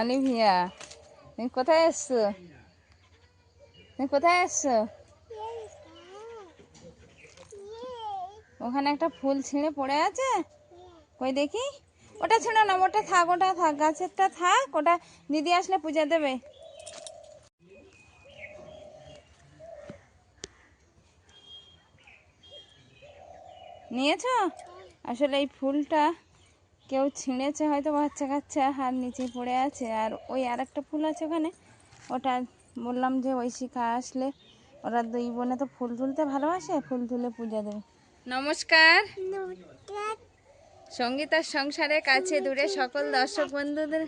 Olivia, তুমি কোথায় এসছো? তুমি কোথায় এসছো? ওখানে একটা ফুল ছিঁড়ে পড়ে আছে, কই দেখি। ওটা ছিঁড়ো না, ওটা থাক, ওটা থাক, গাছেরটা থাক, ওটা দিদি আসলে পূজা দেবে। নিয়েছো? আসলে এই ফুলটা কেউ ছিঁড়েছে হয়তো, বাচ্চা কাচ্চা, আর নিচে পড়ে আছে। আর ওই আর একটা ফুল আছে ওখানে, ওটা বললাম যে ওই শিখা আসলে, ওরা দুই বোনে তো ফুল তুলতে ভালোবাসে, ফুল তুলে পূজা দেবে। নমস্কার। সঙ্গীতার সংসারে কাছে দূরে সকল দর্শক বন্ধুদের,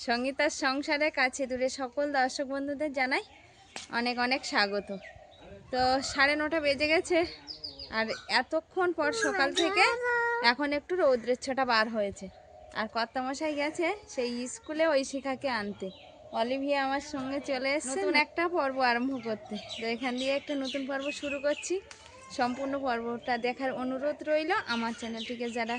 সঙ্গীতার সংসারে কাছে দূরে সকল দর্শক বন্ধুদের জানাই অনেক অনেক স্বাগত। তো 9:30 বেজে গেছে, আর এতক্ষণ পর সকাল থেকে এখন একটু রৌদ্রের ছোটা বার হয়েছে। আর কর্তামশাই গেছে সেই স্কুলে ওই শিখাকে আনতে। অলিভিয়া আমার সঙ্গে চলে এসেছে নতুন একটা পর্ব আরম্ভ করতে। তো এখান দিয়ে একটা নতুন পর্ব শুরু করছি। সম্পূর্ণ পর্বটা দেখার অনুরোধ রইল। আমার চ্যানেলটিকে যারা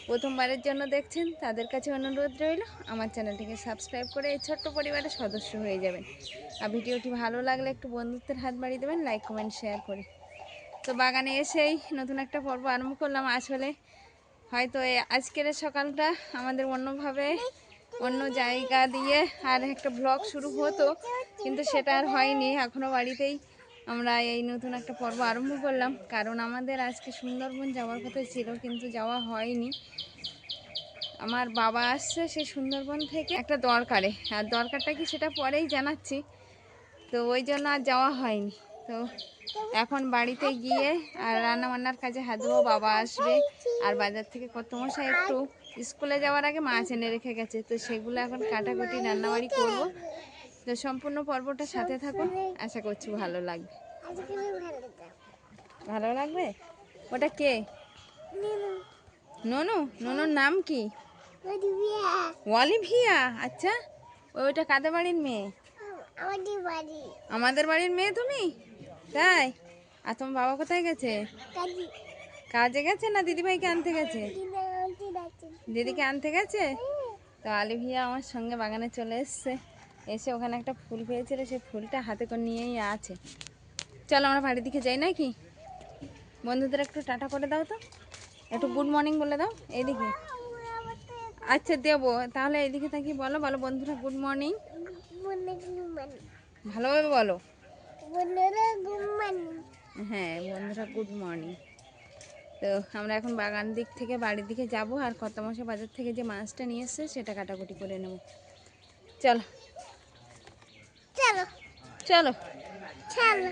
প্রথমবারের জন্য দেখছেন তাদের কাছে অনুরোধ রইল আমার চ্যানেলটিকে সাবস্ক্রাইব করে এই ছোট্ট পরিবারের সদস্য হয়ে যাবেন। আর ভিডিওটি ভালো লাগলে একটু বন্ধুত্বের হাত বাড়িয়ে দেবেন, লাইক কমেন্ট শেয়ার করে। তো বাগানে এসেই নতুন একটা পর্ব আরম্ভ করলাম। আসলে হয়তো আজকের সকালটা আমাদের অন্যভাবে অন্য জায়গা দিয়ে আর একটা ব্লগ শুরু হতো, কিন্তু সেটা আর হয়নি। এখনও বাড়িতেই আমরা এই নতুন একটা পর্ব আরম্ভ করলাম, কারণ আমাদের আজকে সুন্দরবন যাওয়ার কথা ছিল কিন্তু যাওয়া হয়নি। আমার বাবা আসছে সেই সুন্দরবন থেকে একটা দরকারে, আর দরকারটা কি সেটা পরেই জানাচ্ছি। তো ওই জন্য আর যাওয়া হয়নি। তো এখন বাড়িতে গিয়ে আর রান্নাবান্নার কাজে হাত দেবো, বাবা আসবে। আর বাজার থেকে কর্তামশাই একটু স্কুলে যাওয়ার আগে মাছ এনে রেখে গেছে, তো সেগুলো এখন কাটাকুটি রান্নাবাড়ি করব। তো সম্পূর্ণ পর্বটা সাথে থাকুন, আশা করছি ভালো লাগবে। ভালো লাগবে। ওটা কে? ননু। ননুর নাম কি? অলিভিয়া। আচ্ছা, ওইটা কাদের বাড়ির মেয়ে? আমাদের বাড়ির মেয়ে তুমি? তাই? আর তোমার বাবা কোথায় গেছে? কাজে গেছে না দিদিভাইকে আনতে গেছে? দিদিকে আনতে গেছে। তো অলিভিয়া আমার সঙ্গে বাগানে চলে এসছে, এসে ওখানে একটা ফুল পেয়েছিল, সেই ফুলটা হাতে করে নিয়েই আছে। চলো আমরা বাড়ির দিকে যাই নাকি? বন্ধুদের একটু টাটা করে দাও তো, একটু গুড মর্নিং বলে দাও এইদিকে। আচ্ছা দেবো, তাহলে এইদিকে থাকি বলো, বলো বন্ধুরা গুড মর্নিং, ভালোভাবে বলো। হ্যাঁ বন্ধুরা গুড মর্নিং। তো আমরা এখন বাগান দিক থেকে বাড়ির দিকে যাব, আর কর্তামশাই বাজার থেকে যে মাছটা নিয়ে এসছে সেটা কাটাকুটি করে নেব। চলো চলো চলো চলো।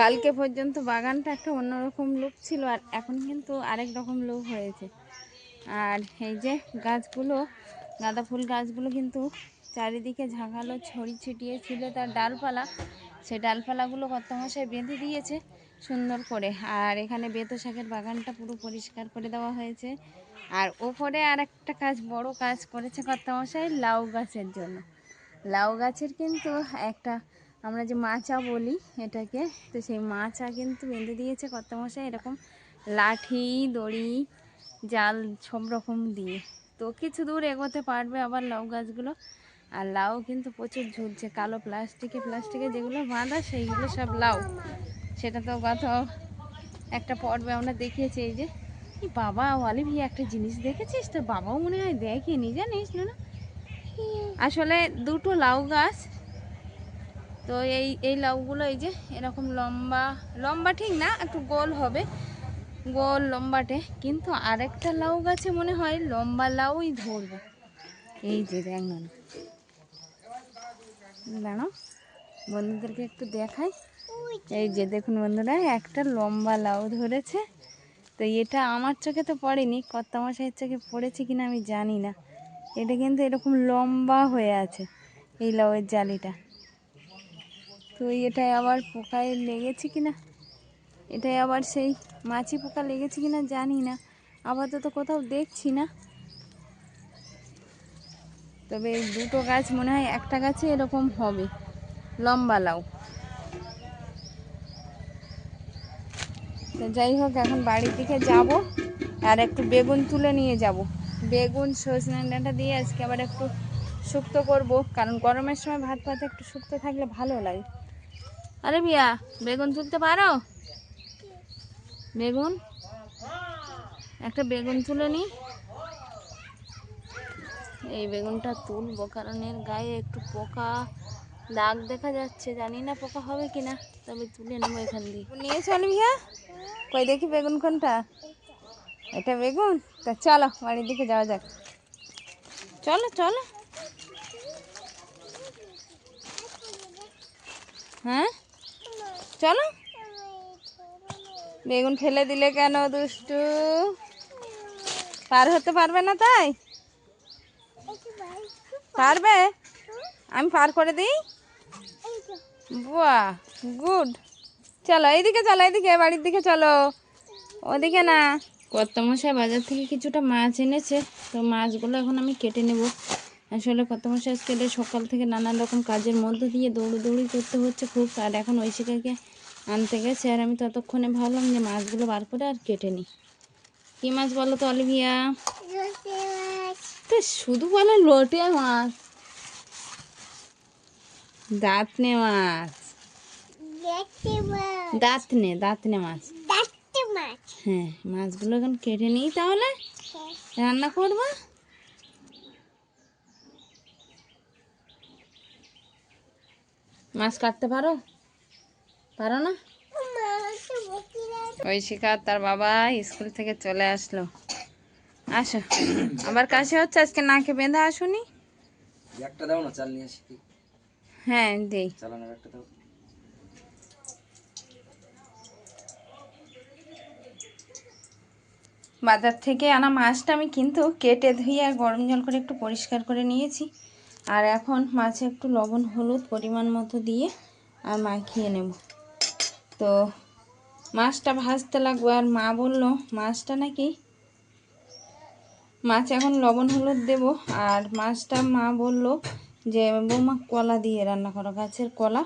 কালকে পর্যন্ত বাগানটা একটা অন্যরকম লুক ছিল, আর এখন কিন্তু আরেক রকম লুক হয়েছে। আর এই যে গাছগুলো, গাঁদা ফুল গাছগুলো কিন্তু চারিদিকে ঝাঁকালো ছড়ি ছিটিয়ে ছিল তার ডালপালা, সেই ডালপালাগুলো কর্তামশাই বেঁধে দিয়েছে সুন্দর করে। আর এখানে বেতো শাকের বাগানটা পুরো পরিষ্কার করে দেওয়া হয়েছে। আর ওপরে আর একটা কাজ, বড় কাজ করেছে কর্তামশাই লাউ গাছের জন্য। লাউ গাছের কিন্তু একটা, আমরা যে মাচা বলি এটাকে, তো সেই মাচা কিন্তু বেঁধে দিয়েছে কর্তামশাই এরকম লাঠি, দড়ি, জাল সব রকম দিয়ে। তো কিছু দূর এগোতে পারবে আবার লাউ গাছগুলো। আর লাউ কিন্তু প্রচুর ঝুলছে, কালো প্লাস্টিকে যেগুলো বাঁধা সেইগুলো সব লাউ। সেটা তো গত একটা পর্বে আমরা দেখিয়েছি। এই যে বাবা অলিভিয়া একটা জিনিস দেখেছিস? তোর বাবাও মনে হয় দেখেনি, জানিস না? আসলে দুটো লাউ গাছ, তো এই লাউগুলো এই যে এরকম লম্বা লম্বা, ঠিক না, একটু গোল হবে, গোল লম্বাটে। কিন্তু আরেকটা লাউ গাছে মনে হয় লম্বা লাউই ধরবে। এই যে দেখ না, দাঁড়াও বন্ধুদেরকে একটু দেখাই। এই যে দেখুন বন্ধুরা, একটা লম্বা লাউ ধরেছে। তো এটা আমার চোখে তো পড়েনি, কর্তামশাইয়ের চোখে পড়েছে কিনা আমি জানি না। এটা কিন্তু এরকম লম্বা হয়ে আছে এই লাউয়ের জালিটা। তো এটাই আবার পোকায় লেগেছে কিনা, এটাই আবার সেই মাছি পোকা লেগেছে কিনা জানি না, আপাতত কোথাও দেখছি না। তবে এই দুটো গাছ মনে হয় একটা গাছে এরকম হবে লম্বা লাউ। তো যাই হোক, এখন বাড়ির দিকে যাব আর একটু বেগুন তুলে নিয়ে যাব। বেগুন সজনে ডাঁটা দিয়ে আজকে আবার একটু শুক্তো করব, কারণ গরমের সময় ভাত ভাত একটু শুক্তো থাকলে ভালো লাগে। আরে ভিয়া, বেগুন তুলতে পারো? বেগুন, একটা বেগুন তুলে নি। এই বেগুনটা তুলবো কারণ এর গায়ে একটু পোকা দাগ দেখা যাচ্ছে, জানি না পোকা হবে কিনা, তবে তুলে নেবো এখান দিয়ে। নিয়ে চল ভিয়া, কই দেখি বেগুন কোনটা? এটা বেগুন? তা চলো বাড়ির দিকে যাওয়া যাক, চলো চলো। হ্যাঁ চলো। বেগুন ফেলে দিলে কেন দুষ্টু? পার হতে পারবে না তাই? পারবে, আমি পার করে দিই। বাহ, গুড। চলো এইদিকে, চলো এইদিকে, বাড়ির দিকে চলো, ওদিকে না। কর্তামশাই বাজার থেকে কিছুটা মাছ এনেছে, তো মাছগুলো এখন আমি কেটে নেব। আসলে কর্তামশাই আজকে সকাল থেকে নানান রকম কাজের মধ্যে দিয়ে দৌড়ি করতে হচ্ছে খুব, আর এখন ঐশিকাকে আনতে গেছে, আর আমি ততক্ষণে ভাবলাম যে মাছগুলো বার করে আর কেটে নিই। কী মাছ বলো তো অলিভিয়া? তো শুধু বলে লোটে মাছ, দাঁতনে মাছ, দাঁতনে মাছ। হ্যাঁ, মাছগুলো এখন কেটে নিই, তাহলে রান্না করবো। মাছ কাটতে পারো? পারো না? ঐশিকা তার বাবা স্কুল থেকে চলে আসলো। আসো, আবার কাশি হচ্ছে, আজকে নাকে বেঁধে আসুনি। একটা দাও না, চাল নিয়ে আসি। হ্যাঁ দেই। চালানোর একটা দাও। বাজার থেকে আনা মাছটা আমি কিন্তু কেটে ধুয়ে আর গরম জল করে একটু পরিষ্কার করে নিয়েছি, আর এখন মাছে একটু লবণ হলুদ পরিমাণ মতো দিয়ে আর মাখিয়ে নেব। তো মাছটা ভাজতে লাগবে, আর মা বলল মাছটা নাকি, মাছ এখন লবণ হলুদ দেব, আর মাছটা মা বলল যে বৌমা কলা দিয়ে রান্না করো, গাছের কলা।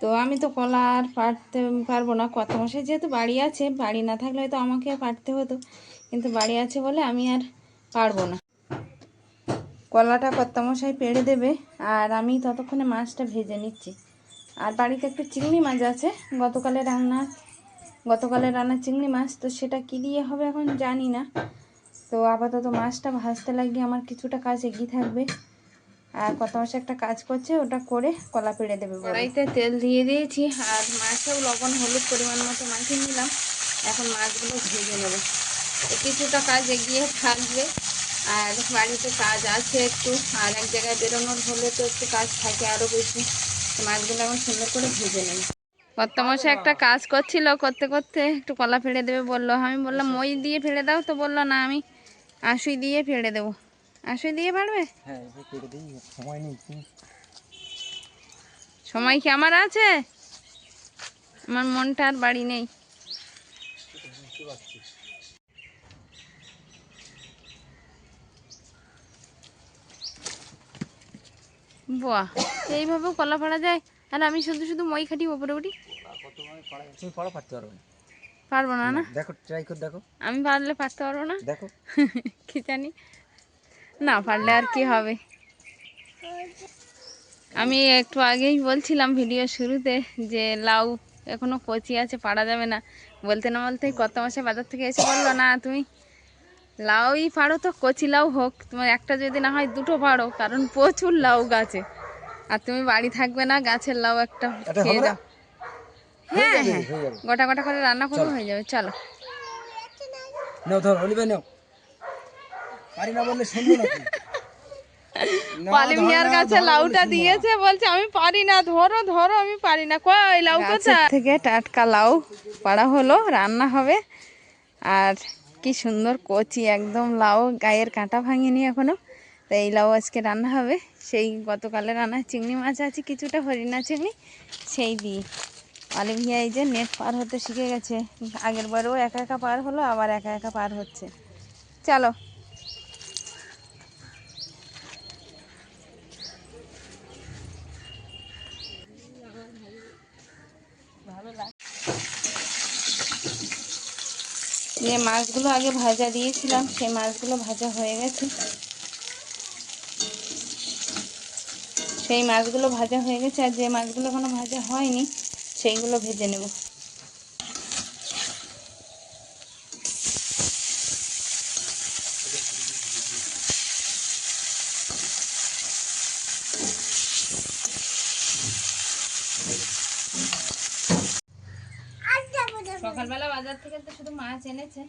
তো আমি তো কলা আর পাড়তে পারবো না, কর্তামশাই যেহেতু বাড়ি আছে, বাড়ি না থাকলে হয়তো আমাকে পাড়তে হতো, কিন্তু বাড়ি আছে বলে আমি আর পারবো না। কলাটা কর্তামশাই পেড়ে দেবে, আর আমি ততক্ষণে মাছটা ভেজে নিচ্ছি। আর বাড়িতে একটু চিংড়ি মাছ আছে, গতকালের রান্না চিংড়ি মাছ, তো সেটা কী দিয়ে হবে এখন জানি না। তো আপাতত মাছটা ভাজতে লাগিয়ে আমার কিছুটা কাজ এগিয়ে থাকবে, আর কর্তামশাই একটা কাজ করছে, ওটা করে কলা পেড়ে দেবে। কড়াইতে তেল দিয়ে দিয়েছি, আর মাছেও লবণ হলুদ পরিমাণ মতো মাখিয়ে নিলাম। এখন মাছগুলো ভেজে নেব, কিছুটা কাজ এগিয়ে থাকবে, আর বাড়িতে কাজ আছে একটু, আর এক জায়গায় বেরোনোর হলে তো একটু কাজ থাকে আরও বেশি। মাছগুলো এখন সুন্দর করে ভেজে নেব। কর্তামশাই একটা কাজ করছিল, করতে করতে একটু কলা ফেড়ে দেবে বললো, আমি বললাম মই দিয়ে ফেড়ে দাও, তো বললো না আমি আশুই দিয়ে ফেড়ে দেবো। আশুই দিয়ে পারবে? হ্যাঁ, কেটে দিই, সময় নেই। সময় কি আমার আছে? আমার মনটা আর বাড়ি নেই। বাহ, এইভাবেও কলা ফাড়া যায়? আর আমি শুধু শুধু মই খাটি ওপরে উঠি। তুমি পারো, পারতে পারবে না। পারবো না? না দেখো, ট্রাই করে দেখো। আমি পারলে পারতে পারবো না, দেখো। কি জানি, না পারলে আর কি হবে। আমি একটু আগেই বলছিলাম ভিডিও শুরুতে যে লাউ এখনো কচি আছে, পাড়া যাবে না। বলতে না বলতেই কর্তামশাই বাজার থেকে এসে বললো, না তুমি লাউই পাড়ো, তো কচি লাউ হোক, তোমার একটা যদি না হয় দুটো পাড়ো, কারণ প্রচুর লাউ গাছে, আর তুমি বাড়ি থাকবে না, গাছের লাউ একটা খেয়ে যাও। হ্যাঁ হ্যাঁ, গোটা গোটা করে রান্না করবো, হয়ে যাবে। চলো নাও, ধরো অলিভাই, নাও। পারি না বললে শুনবো না। অলিভিয়ার কাছে লাউটা দিয়েছে, বলছে আমি পারি না, ধরো ধরো, আমি পারি না। কই লাউ কোথায়? থেকে টাটকা লাউ পাড়া হলো, রান্না হবে। আর কি সুন্দর কচি একদম লাউ, গায়ের কাঁটা ভাঙেনি এখনো। তো এই লাউ আজকে রান্না হবে। সেই গতকালে রান্না চিংড়ি মাছ আছে কিছুটা, হরিণা চিংড়ি, সেই দিয়ে। অলিভিয়া এই যে নেট পার হতে শিখে গেছে, আগের বারেও একা একা পার হলো, আবার একা একা পার হচ্ছে। চলো যে মাছগুলো আগে ভাজা দিয়েছিলাম সেই মাছগুলো ভাজা হয়ে গেছে, আর যে মাছগুলো এখনো ভাজা হয়নি সেইগুলো ভেজে নেব। সকালবেলা বাজার থেকে তো শুধু মাছ এনেছে,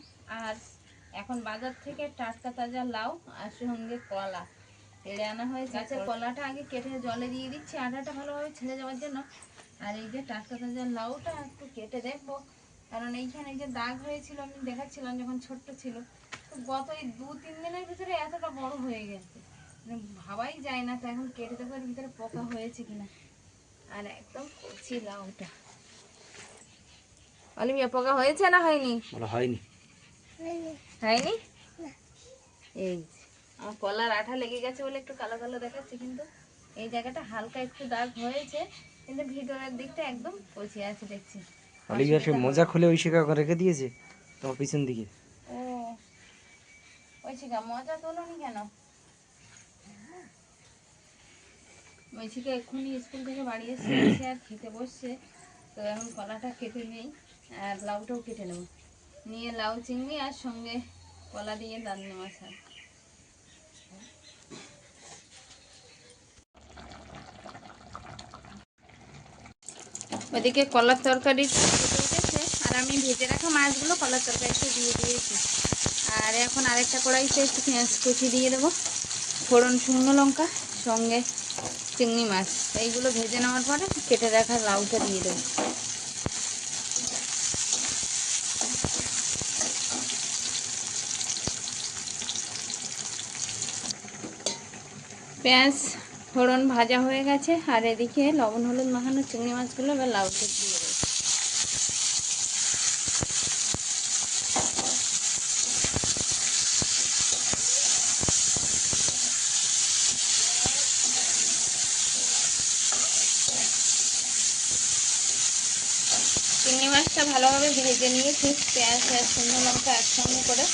আর এখন বাজার থেকে টাটকা তাজা লাউ আর সঙ্গে কলা পেড়ে আনা হয়েছে। গাছের কলাটা আগে কেটে জলে দিয়ে দিচ্ছি আটাটা ভালোভাবে ছেড়ে যাওয়ার জন্য, আর এই যে টাটকা তাজা লাউটা একটু কেটে দেখবো, কারণ এইখানে যে দাগ হয়েছিল আমি দেখাচ্ছিলাম যখন ছোট্ট ছিল, তো গত এই 2-3 দিনের ভিতরে এতটা বড় হয়ে গেছে, মানে ভাবাই যায় না। তো এখন কেটে দেখবো এর ভিতরে পোকা হয়েছে কিনা। আর একদম কচি লাউটা, অলিভিয়া পোকা হয়েছে না হয়নি? হয়নি। হয়নি? এই আমার কলার আঠা লেগে গেছে বলে একটু কালো কালো দেখাচ্ছে, কিন্তু এই জায়গাটা হালকা একটু দাগ হয়েছে, কিন্তু ভিতরের দিকটা একদম কচি আছে দেখছি। অলিভিয়া সে মোজা খুলে ওই শিকা রেখে দিয়েছে তোমার পিছন দিকে। ও ওই শিকা মজা তোলনি কেন? ওই শিকা এক্ষুনি স্কুল থেকে বাড়ি এসে আর খেতে বসছে, তো এখন কলাটা কেটে নেই আর লাউটাও কেটে নেব, নিয়ে লাউ চিংড়ি আর সঙ্গে কলা দিয়ে দাঁতনে মাছ। ওদিকে কলার তরকারি উঠেছে, আর আমি ভেজে রাখা মাছগুলো কলার তরকারিতে দিয়ে দিয়েছি। আর এখন আরেকটা কড়াইতে একটু পেঁয়াজ কুচি দিয়ে দেবো, ফোড়ন, শুকনো লঙ্কা, সঙ্গে চিংড়ি মাছ, এইগুলো ভেজে নেওয়ার পরে কেটে রাখা লাউটা দিয়ে দেবো। পেঁয়াজ ফোড়ন ভাজা হয়ে গেছে, আর এদিকে লবণ হলুদ মাখানো চিংড়ি মাছগুলো এবার লাউটা দিয়ে দেবো। চিংড়ি মাছটা ভালোভাবে ভেজে নিয়েছি পেঁয়াজ আর শুকনো লঙ্কা একসঙ্গে করে।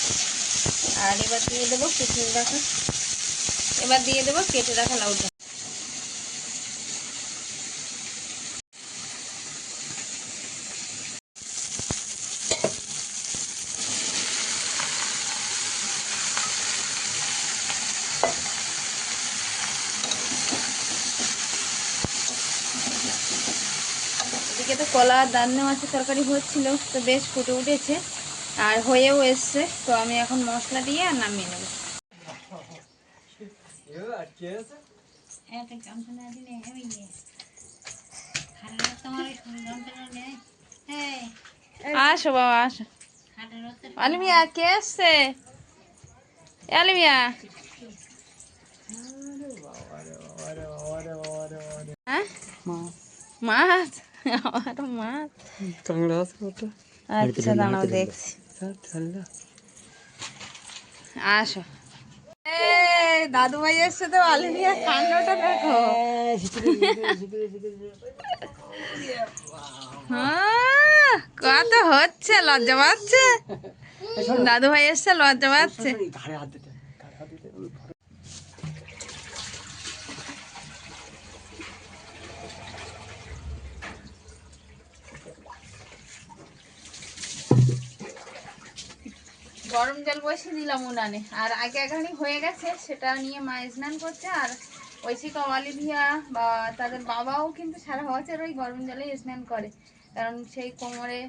আর এবার দিয়ে দেবো কেটে রাখা লাউটা। এদিকে তো কলা আর দান্নে মাছের তরকারি হচ্ছিল, তো বেশ ফুটে উঠেছে আর হয়েও এসছে, তো আমি এখন মশলা দিয়ে আর নামিয়ে নেব। আসো বাবা আসো। আলমিয়া কে আসছে? আলমিয়া মাছ, আমার মাছ। আচ্ছা দাঁড়াও দেখছি। আসো। দাদু ভাই এসছে তো, আলমিয়া কাণ্ডটা দেখো। কত হচ্ছে, লজ্জা পাচ্ছে দাদু ভাই এসছে, লজ্জা পাচ্ছে। গরম জল বসিয়ে দিলাম উনানে, আর আগে এখানে হয়ে গেছে, সেটা নিয়ে মা স্নান করছে। আর ঐশিকা, অলিভিয়া বা তাদের বাবাও কিন্তু সারা বছর ওই গরম জলেই স্নান করে, কারণ সেই কোমরে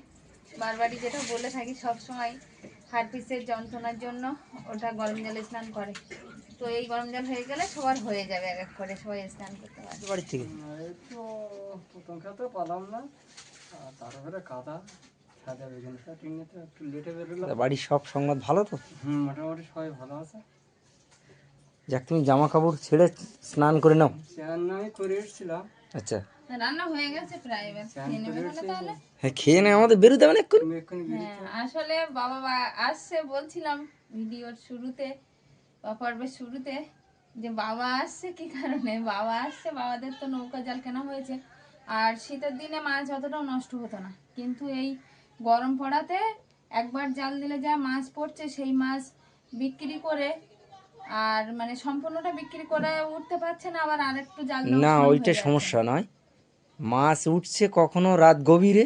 বারবারই যেটা বলে থাকি সবসময়, হার্পিসের যন্ত্রণার জন্য ওটা গরম জলে স্নান করে। তো এই গরম জল হয়ে গেলে সবার হয়ে যাবে, এক এক করে সবাই স্নান করতে পারবে। বাড়ির থেকে বাড়ির সব সংবাদ ভালো তো? মোটামুটি সবাই ভালো আছে। যাক, তুমি জামা কাপড় ছেড়ে স্নান করে নাও। স্নান আমি করে এসেছিলাম। আচ্ছা, রান্না হয়ে গেছে প্রায়, এবার খেয়ে নেবে তাহলে। হ্যাঁ খেয়ে নে, আমাদের বেরোতে হবে না এক্ষুনি। তুমি এক্ষুনি হ্যাঁ, আসলে বাবা আসছে বলছিলাম ভিডিওর শুরুতে বা পর্বের শুরুতে, যে বাবা আসছে কি কারণে। বাবা আসছে, বাবাদের তো নৌকা জাল কেনা হয়েছে, আর শীতের দিনে মাছ অতটাও নষ্ট হতো না, কিন্তু এই গরম পড়াতে একবার জাল দিলে যা মাছ পড়ছে সেই মাছ বিক্রি করে আর মানে সম্পূর্ণটা বিক্রি করে উঠতে পারছে না, আবার আরেকটু জাল দেওয়ার না সময় ওইটা হয়ে যাচ্ছে। সমস্যা নয়, মাছ উঠছে কখনো রাত গভীরে,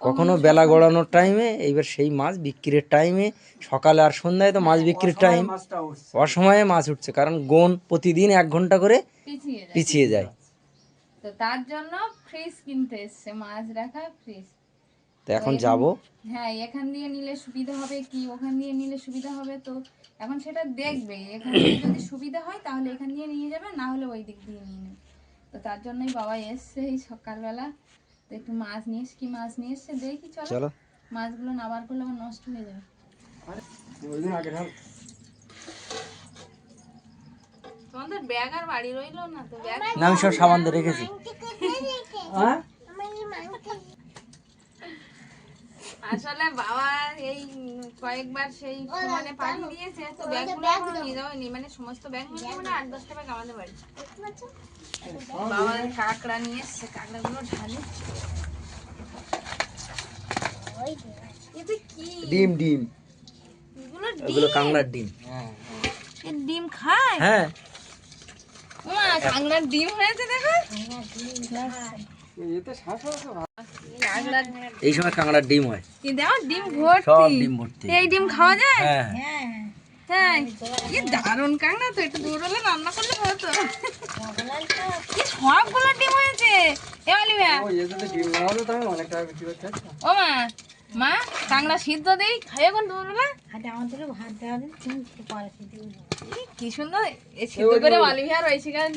কখনো বেলা গড়ানোর টাইমে, এইবার সেই মাছ বিক্রির টাইমে সকালে আর সন্ধ্যায় তো মাছ বিক্রির টাইম, মাছটা উঠছে। অসময়ে মাছ উঠছে, কারণ গোন প্রতিদিন 1 ঘন্টা করে পিছিয়ে যায়। পিছিয়ে যায়। তো তার জন্য ফ্রিজ কিনতে এসছে, মাছ রাখা ফ্রিজ। তো এখন যাব, হ্যাঁ, এখান দিয়ে নিলে সুবিধা হবে কি ওখান দিয়ে নিলে সুবিধা হবে, তো এখন সেটা দেখবে। এখান দিয়ে যদি সুবিধা হয় তাহলে এখান দিয়ে নিয়ে যাবে, না হলে ওই দিক দিয়ে নিয়ে নেবে। তো তার জন্যই বাবা এসছে এই সকালবেলা। তো একটু মাছ নিয়ে এসে, কি মাছ নিয়ে এসছে দেখি, চলো। চলো। মাছগুলো না বার করলে আবার নষ্ট হয়ে যাবে। ওই দিন আগে ঢাল। তোমাদের ব্যাগ আর বাড়ি রইলো না তো? ব্যাগ না আমি সব সাবান দিয়ে রেখেছি। হ্যাঁ? আসলে বাবা এই কয়েকবার সেই মানে পাঠিয়ে দিয়েছে, তো ব্যাগগুলো এখনো নিয়ে যাওয়ানি, মানে সমস্ত ব্যাগ নিয়ে মানে 8-10টা ব্যাগ আমাদের বাড়ি। বাবা কাঁকড়া নিয়ে এসছে, কাঁকড়াগুলো ঢালি। এটা কি? ডিম ডিম, এগুলো ওগুলো কাঁকড়ার ডিম। এ ডিম খায়? হ্যাঁ মা, কাঁকড়ার ডিম হয়েছে দেখো। এতে শ্বাস আছে ভালো। কাঁকড়ার এই সময় কাঁকড়ার ডিম হয়, কি দেখো, ডিম সব ভর্তি। ডিম ভর্তি। এই ডিম খাওয়া যায়? হ্যাঁ হ্যাঁ, কি দারুণ কাঁকড়া তো, একটু দূর হলে রান্না করলে হতো। কি সবগুলো ডিম হয়েছে এ অলিভা। ও এতে ডিম না হলে তো আমি অনেক টাকা বিক্রি করতে পারতাম। ও মা, মা কাঁকড়া সিদ্ধ দেই, খাইয়ে কোন দুপুরবেলা? কি সুন্দর এ সিদ্ধ করে অলিভিয়ার ওই শিকার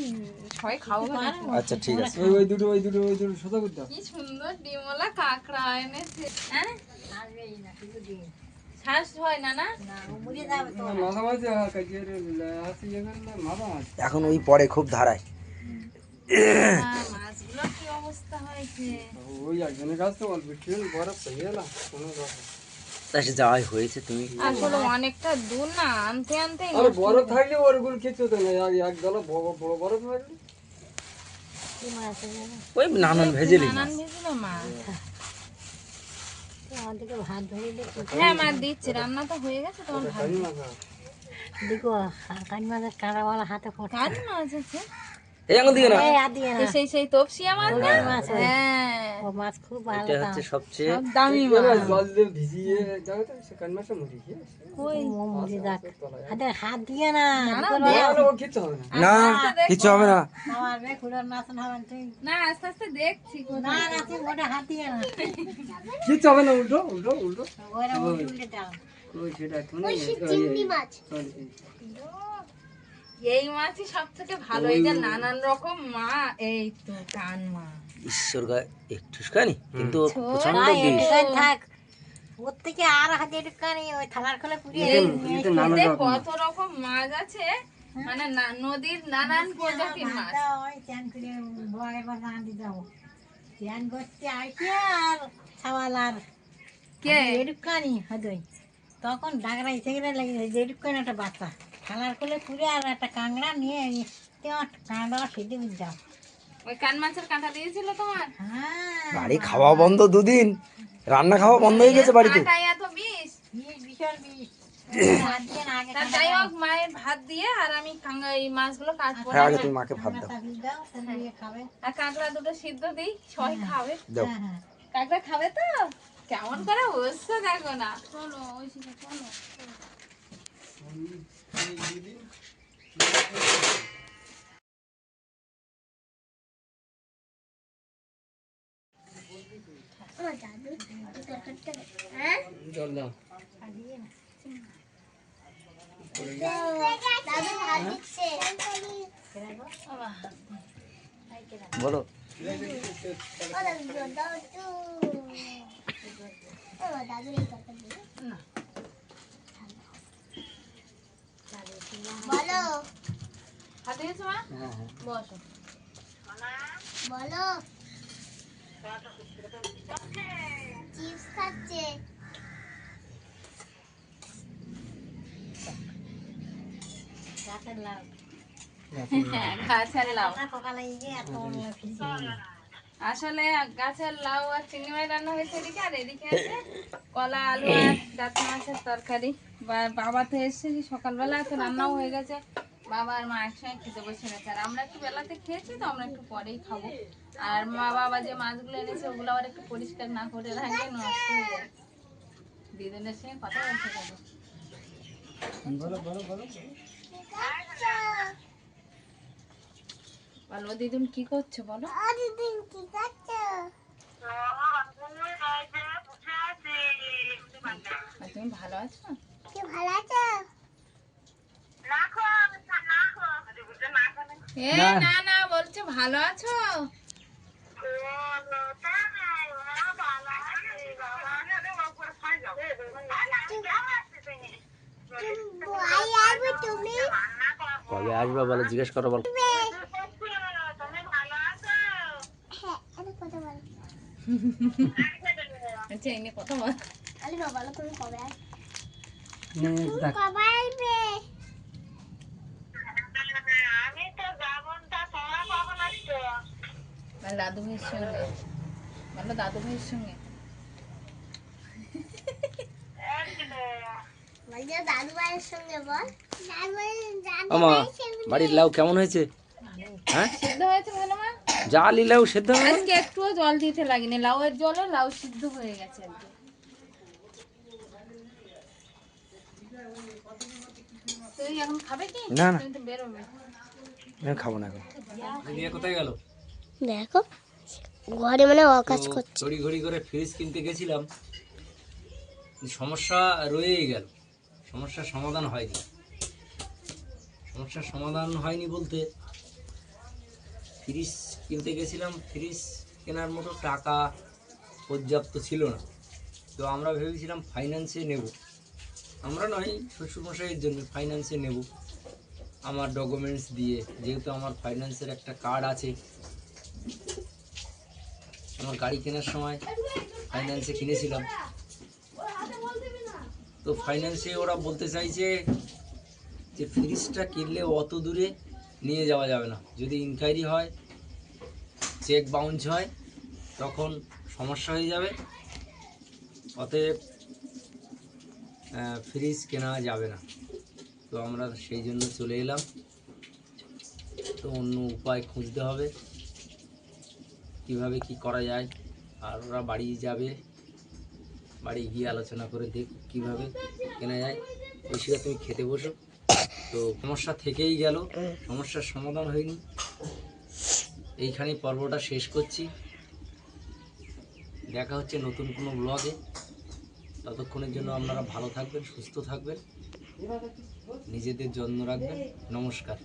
সবাই খাবো না। আচ্ছা ঠিক আছে। ওই দুটো সোজা করে দাও। কি সুন্দর ডিমওয়ালা কাঁকড়া এনেছে। হ্যাঁ, শ্বাস হয় না না? মাথা মাঝে কাজিয়ে আছে ইয়ে করলে মাথা মাঝে। এখন ওই পরে খুব ধারায়। মাছগুলো কি অবস্থা হয়েছে? ওই একজনের কাছ তো অল্প একটু বরফ পেয়ে গেলাম কোনো কথা। তাই যাওয়াই হয়েছে, তুমি আসলে অনেকটা দূর না, আনতে আনতে আরে বরফ থাকলে ওরগুলো কিছু হতো না, এক দলা বড় বড় বরফ থাকলে ওই নানান ভেজেলি নানান ভেজেল মাছ। হ্যাঁ মা দিচ্ছি, রান্না তো হয়ে গেছে তোমার ভাত। জানি না স্যার। কারি মাছ আছে? এই আঙুল দিকে না, সেই তপসিয়া মাছ না? হ্যাঁ, এটা হচ্ছে সবচেয়ে সব দামি এবার মাছ। জল দিয়ে ভিজিয়ে দেখো তো সেখান মাসে মুড়ি খেয়ে না, ও কিচ্ছু হবে না। না কিছু হবে না। না, আস্তে আস্তে দেখছি কোথায়। কিচ্ছু হবে না, উল্টো উল্টো উল্টো ওই সেটা এখন এই মাছই সব থেকে ভালো, এই যে নানান রকম মা, এই তো কান মা। ঈশ্বর গায়ে একটু খানি, কিন্তু প্রচন্ড বিষ। এতে কত রকম মাছ আছে, মানে নদীর নানান প্রজাতির মাছ। কে? তখন ডাকরা ইচ্ছে করে লেগে যেটুকানি একটা বাচ্চা খালার কোলে পুরে আর একটা কাঁকড়া নিয়ে কাঁকড়া সেটে যাও। ওই কান মাছের কাঁটা দিয়েছিল তোমার? হ্যাঁ, বাড়ি খাওয়া বন্ধ 2 দিন, রান্না খাওয়া বন্ধ হয়ে গেছে বাড়িতে। কাঁটায় এত বিষ। বিশাল বিষ। হাত দিয়ে না আগে তা যাই হোক, মায়ের ভাত দিয়ে আর আমি এই মাছগুলো কাটবো। হ্যাঁ আগে তুমি মাকে ভাত দাও। কাঁকড়া দাও, তাহলে ইয়ে খাবে। আর কাঁকড়া দুটো সিদ্ধ দিই, সবাই খাবে। দাও। হ্যাঁ হ্যাঁ। কাঁকড়া খাবে তো? কেমন করে বসছে দেখো না। চলো ওই শিখে চলো। জল দাও। বলো বলো হাতে গেছো মা? হ্যাঁ হ্যাঁ বসো। বলো চিপস খাচ্ছে গাছের লাউ। হ্যাঁ, গাছের লাউ। সকালে গিয়ে এত ফিরছে। আসলে গাছের লাউ আর চিংড়ি মাছ রান্না হয়েছে এদিকে, আর এদিকে আছে কলা আলু আর দাঁতনা মাছের তরকারি। বাবা তো এসেছে সকালবেলা, তো রান্নাও হয়ে গেছে। বাবা আর মা একসঙ্গে খেতে বসে গেছে, আর আমরা একটু বেলাতে খেয়েছি, তো আমরা একটু পরেই খাবো। আর মা বাবা যে মাছগুলো এনেছে ওগুলো আবার একটু পরিষ্কার না করে রাখলে নষ্ট হয়ে যায়। দিদিনের সঙ্গে কথা বলতে যাবো। বলো দিদুন কি করছো বলো? দিদিন কি করছো? আর তুমি ভালো আছো? কি ভালো আছো? এ না না বলছো ভালো আছো? বই আসবে তুমি? কবে আসবে বলো, জিজ্ঞেস করো বলো। হ্যাঁ, আমি কথা বলো। আচ্ছা এনে কথা বল। আরে বাবা তুমি কবে আসবে? নে, দেখ। কবে আসবে? আর দাদু ভাইয়ের সঙ্গে বলো, দাদু ভাইয়ের সঙ্গে। বলছো দাদু ভাইয়ের সঙ্গে বল। দাদু আমা ভাইয়ের সঙ্গে। বাড়ির লাউ কেমন হয়েছে? হ্যাঁ, সিদ্ধ হয়েছে ভালো মা? জালি লাউ সেদ্ধ হবে না? আজকে একটুও জল দিতে লাগেনি, লাউয়ের জলে লাউ সিদ্ধ হয়ে গেছে আজকে। তুই এখন খাবে কি? না, না। তুমি তো বেরোবে। আমি খাবো না এখন। নিয়ে কোথায় গেল? দেখো ঘরে মানে অকাজ করছে। তড়ি ঘড়ি করে ফ্রিজ কিনতে গেছিলাম, সমস্যা রয়েই গেল, সমস্যার সমাধান হয়নি। সমস্যার সমাধান হয়নি বলতে, ফ্রিজ কিনতে গেছিলাম, ফ্রিজ কেনার মতো টাকা পর্যাপ্ত ছিল না। তো আমরা ভেবেছিলাম ফাইন্যান্সে নেব, আমরা নয় শ্বশুরমশাইয়ের জন্য ফাইন্যান্সে নেব আমার ডকুমেন্টস দিয়ে, যেহেতু আমার ফাইন্যান্সের একটা কার্ড আছে। আমার গাড়ি কেনার সময় ফাইন্যান্সে কিনেছিলাম, তো ফাইন্যান্সে ওরা বলতে চাইছে যে ফ্রিজটা কিনলে অত দূরে নিয়ে যাওয়া যাবে না, যদি ইনকোয়ারি হয়, চেক বাউন্স হয়, তখন সমস্যা হয়ে যাবে, অতএব ফ্রিজ কেনা যাবে না। তো আমরা সেই জন্য চলে এলাম। তো অন্য উপায় খুঁজতে হবে, কিভাবে কি করা যায়। আর ওরা বাড়ি যাবে, বাড়ি গিয়ে আলোচনা করে দেখ কীভাবে কেনা যায়। ঐশিকা তুমি খেতে বসো। তো সমস্যা থেকেই গেল, সমস্যার সমাধান হয়নি। এইখানেই পর্বটা শেষ করছি, দেখা হচ্ছে নতুন কোনো ব্লগে। ততক্ষণের জন্য আপনারা ভালো থাকবেন, সুস্থ থাকবেন, নিজেদের যত্ন রাখবেন। নমস্কার।